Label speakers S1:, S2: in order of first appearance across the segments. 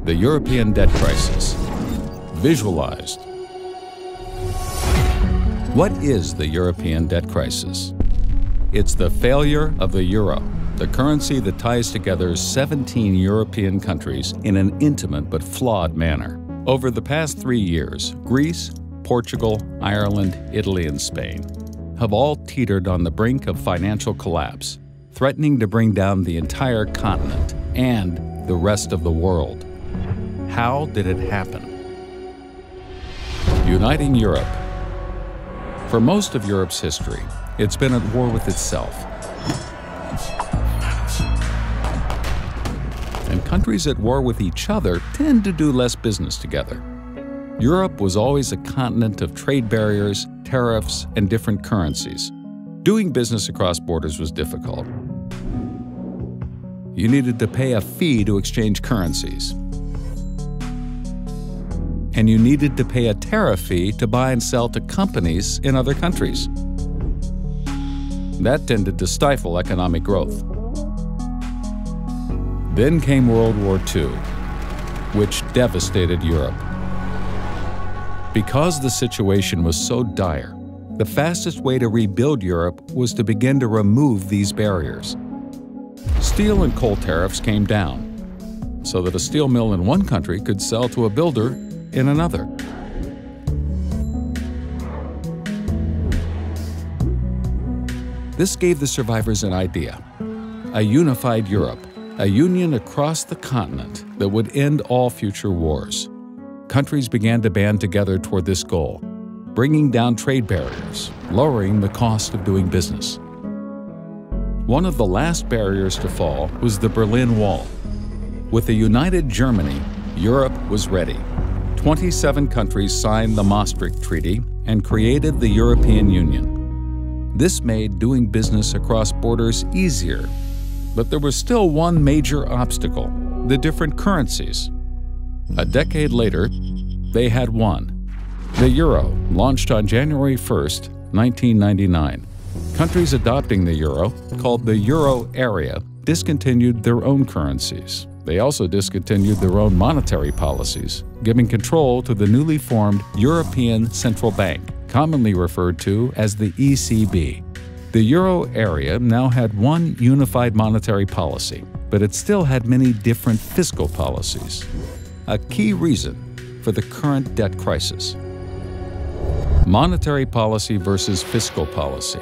S1: The European debt crisis. Visualized. What is the European debt crisis? It's the failure of the euro, the currency that ties together 17 European countries in an intimate but flawed manner. Over the past 3 years, Greece, Portugal, Ireland, Italy, and Spain have all teetered on the brink of financial collapse, threatening to bring down the entire continent and the rest of the world. How did it happen? Uniting Europe. For most of Europe's history, it's been at war with itself. And countries at war with each other tend to do less business together. Europe was always a continent of trade barriers, tariffs, and different currencies. Doing business across borders was difficult. You needed to pay a fee to exchange currencies. And you needed to pay a tariff fee to buy and sell to companies in other countries. That tended to stifle economic growth. Then came World War II, which devastated Europe. Because the situation was so dire, the fastest way to rebuild Europe was to begin to remove these barriers. Steel and coal tariffs came down, so that a steel mill in one country could sell to a builder in another. This gave the survivors an idea: a unified Europe, a union across the continent that would end all future wars. Countries began to band together toward this goal, bringing down trade barriers, lowering the cost of doing business. One of the last barriers to fall was the Berlin Wall. With a united Germany, Europe was ready. 27 countries signed the Maastricht Treaty and created the European Union. This made doing business across borders easier, but there was still one major obstacle: the different currencies. A decade later, they had won. The euro launched on January 1st, 1999. Countries adopting the euro, called the euro area, discontinued their own currencies. They also discontinued their own monetary policies, giving control to the newly formed European Central Bank, commonly referred to as the ECB. The euro area now had one unified monetary policy, but it still had many different fiscal policies. A key reason for the current debt crisis. Monetary policy versus fiscal policy.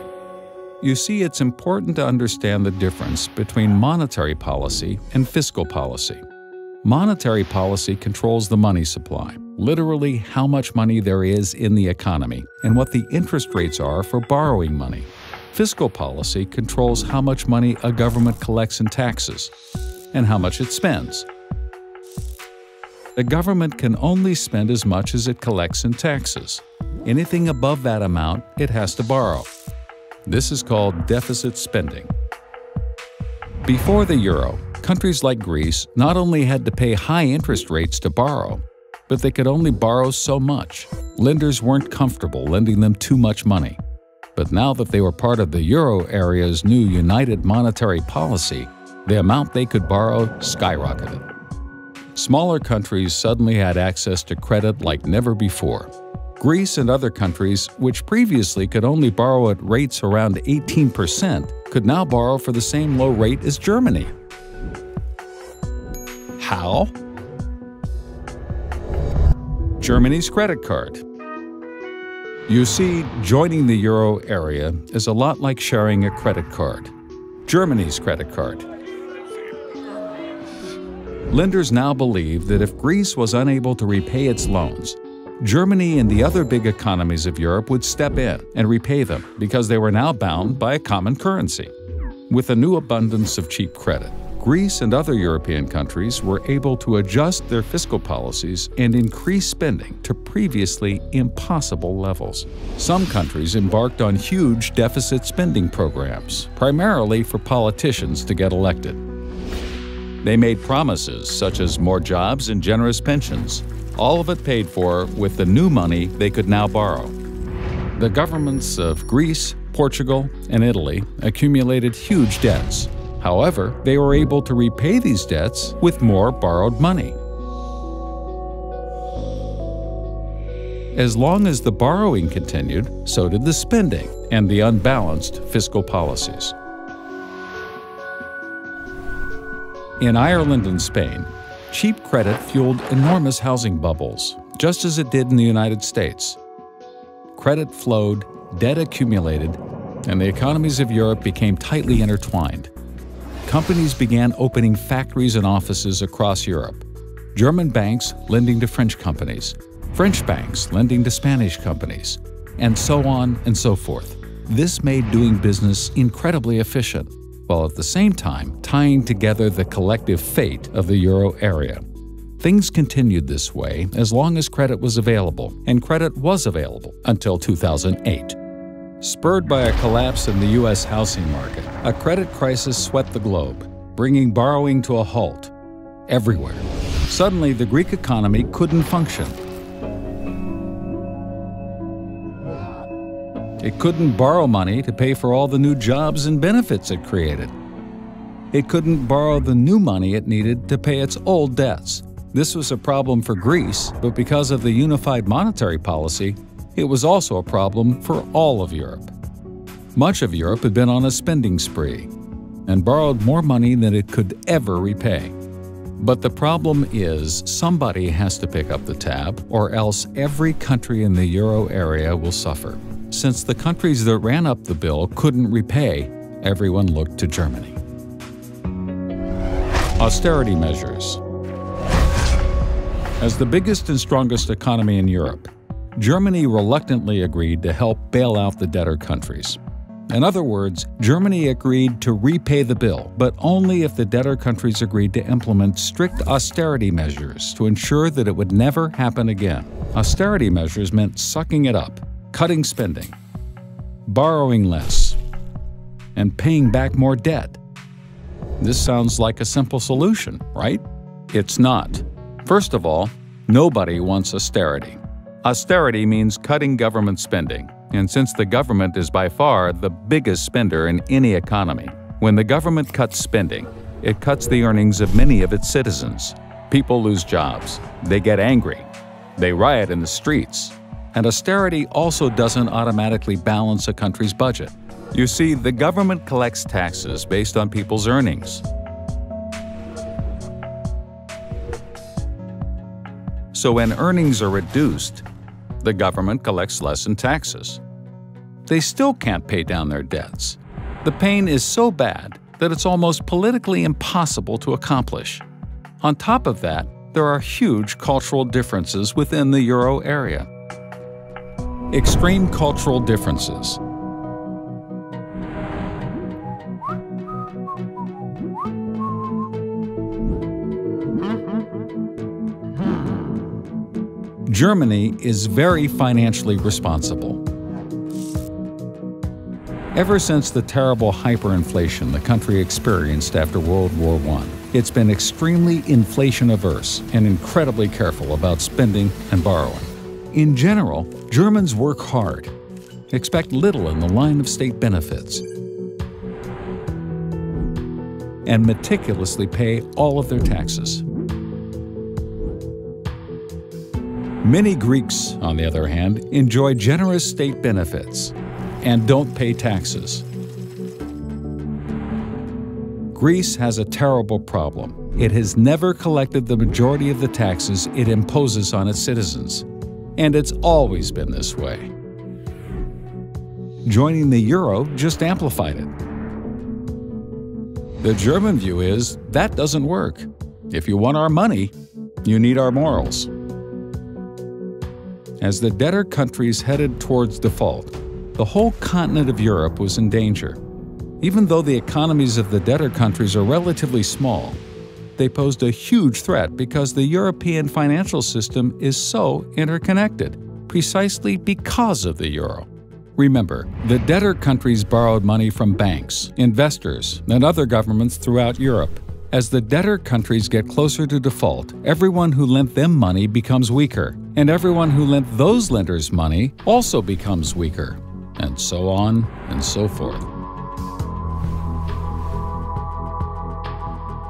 S1: You see, it's important to understand the difference between monetary policy and fiscal policy. Monetary policy controls the money supply, literally how much money there is in the economy and what the interest rates are for borrowing money. Fiscal policy controls how much money a government collects in taxes and how much it spends. The government can only spend as much as it collects in taxes. Anything above that amount, it has to borrow. This is called deficit spending. Before the euro, countries like Greece not only had to pay high interest rates to borrow, but they could only borrow so much. Lenders weren't comfortable lending them too much money. But now that they were part of the euro area's new united monetary policy, the amount they could borrow skyrocketed. Smaller countries suddenly had access to credit like never before. Greece and other countries, which previously could only borrow at rates around 18%, could now borrow for the same low rate as Germany. How? Germany's credit card. You see, joining the euro area is a lot like sharing a credit card. Germany's credit card. Lenders now believe that if Greece was unable to repay its loans, Germany and the other big economies of Europe would step in and repay them because they were now bound by a common currency. With a new abundance of cheap credit, Greece and other European countries were able to adjust their fiscal policies and increase spending to previously impossible levels. Some countries embarked on huge deficit spending programs, primarily for politicians to get elected. They made promises such as more jobs and generous pensions, all of it paid for with the new money they could now borrow. The governments of Greece, Portugal, and Italy accumulated huge debts. However, they were able to repay these debts with more borrowed money. As long as the borrowing continued, so did the spending and the unbalanced fiscal policies. In Ireland and Spain, cheap credit fueled enormous housing bubbles, just as it did in the United States. Credit flowed, debt accumulated, and the economies of Europe became tightly intertwined. Companies began opening factories and offices across Europe. German banks lending to French companies, French banks lending to Spanish companies, and so on and so forth. This made doing business incredibly efficient, while at the same time tying together the collective fate of the euro area. Things continued this way as long as credit was available, and credit was available until 2008. Spurred by a collapse in the U.S. housing market, a credit crisis swept the globe, bringing borrowing to a halt everywhere. Suddenly, the Greek economy couldn't function. It couldn't borrow money to pay for all the new jobs and benefits it created. It couldn't borrow the new money it needed to pay its old debts. This was a problem for Greece, but because of the unified monetary policy, it was also a problem for all of Europe. Much of Europe had been on a spending spree and borrowed more money than it could ever repay. But the problem is somebody has to pick up the tab, or else every country in the euro area will suffer. Since the countries that ran up the bill couldn't repay, everyone looked to Germany. Austerity measures. As the biggest and strongest economy in Europe, Germany reluctantly agreed to help bail out the debtor countries. In other words, Germany agreed to repay the bill, but only if the debtor countries agreed to implement strict austerity measures to ensure that it would never happen again. Austerity measures meant sucking it up, cutting spending, borrowing less, and paying back more debt. This sounds like a simple solution, right? It's not. First of all, nobody wants austerity. Austerity means cutting government spending, and since the government is by far the biggest spender in any economy, when the government cuts spending, it cuts the earnings of many of its citizens. People lose jobs, they get angry, they riot in the streets, and austerity also doesn't automatically balance a country's budget. You see, the government collects taxes based on people's earnings. So when earnings are reduced, the government collects less in taxes. They still can't pay down their debts. The pain is so bad that it's almost politically impossible to accomplish. On top of that, there are huge cultural differences within the euro area. Extreme cultural differences. Germany is very financially responsible. Ever since the terrible hyperinflation the country experienced after World War I, it's been extremely inflation-averse and incredibly careful about spending and borrowing. In general, Germans work hard, expect little in the line of state benefits, and meticulously pay all of their taxes. Many Greeks, on the other hand, enjoy generous state benefits and don't pay taxes. Greece has a terrible problem. It has never collected the majority of the taxes it imposes on its citizens, and it's always been this way. Joining the euro just amplified it. The German view is that doesn't work. If you want our money, you need our morals. As the debtor countries headed towards default, the whole continent of Europe was in danger. Even though the economies of the debtor countries are relatively small, they posed a huge threat because the European financial system is so interconnected, precisely because of the euro. Remember, the debtor countries borrowed money from banks, investors, and other governments throughout Europe. As the debtor countries get closer to default, everyone who lent them money becomes weaker, and everyone who lent those lenders money also becomes weaker, and so on and so forth.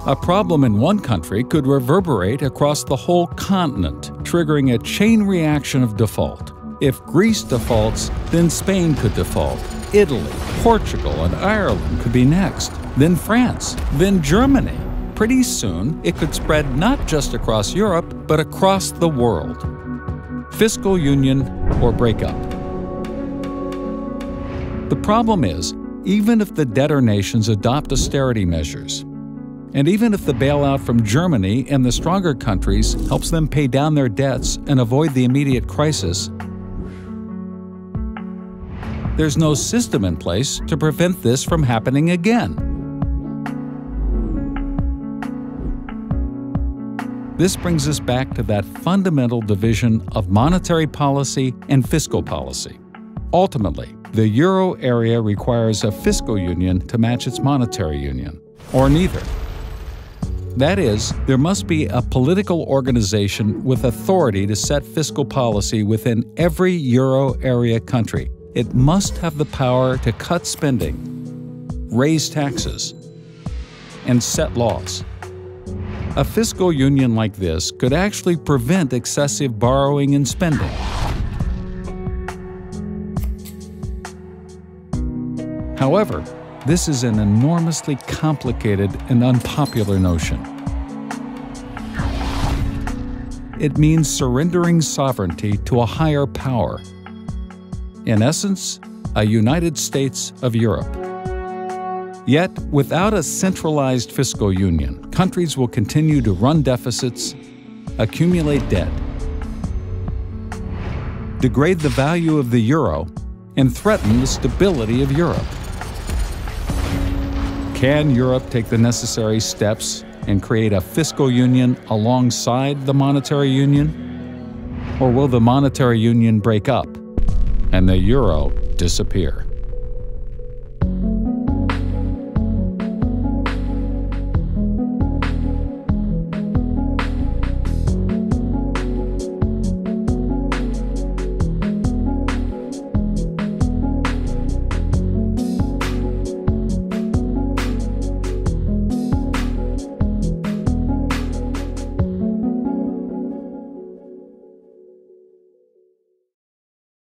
S1: A problem in one country could reverberate across the whole continent, triggering a chain reaction of default. If Greece defaults, then Spain could default. Italy, Portugal, and Ireland could be next. Then France, then Germany. Pretty soon, it could spread not just across Europe, but across the world. Fiscal union or breakup. The problem is, even if the debtor nations adopt austerity measures, and even if the bailout from Germany and the stronger countries helps them pay down their debts and avoid the immediate crisis, there's no system in place to prevent this from happening again. This brings us back to that fundamental division of monetary policy and fiscal policy. Ultimately, the euro area requires a fiscal union to match its monetary union, or neither. That is, there must be a political organization with authority to set fiscal policy within every euro area country. It must have the power to cut spending, raise taxes, and set laws. A fiscal union like this could actually prevent excessive borrowing and spending. However, this is an enormously complicated and unpopular notion. It means surrendering sovereignty to a higher power. In essence, a United States of Europe. Yet, without a centralized fiscal union, countries will continue to run deficits, accumulate debt, degrade the value of the euro, and threaten the stability of Europe. Can Europe take the necessary steps and create a fiscal union alongside the monetary union? Or will the monetary union break up and the euro disappear?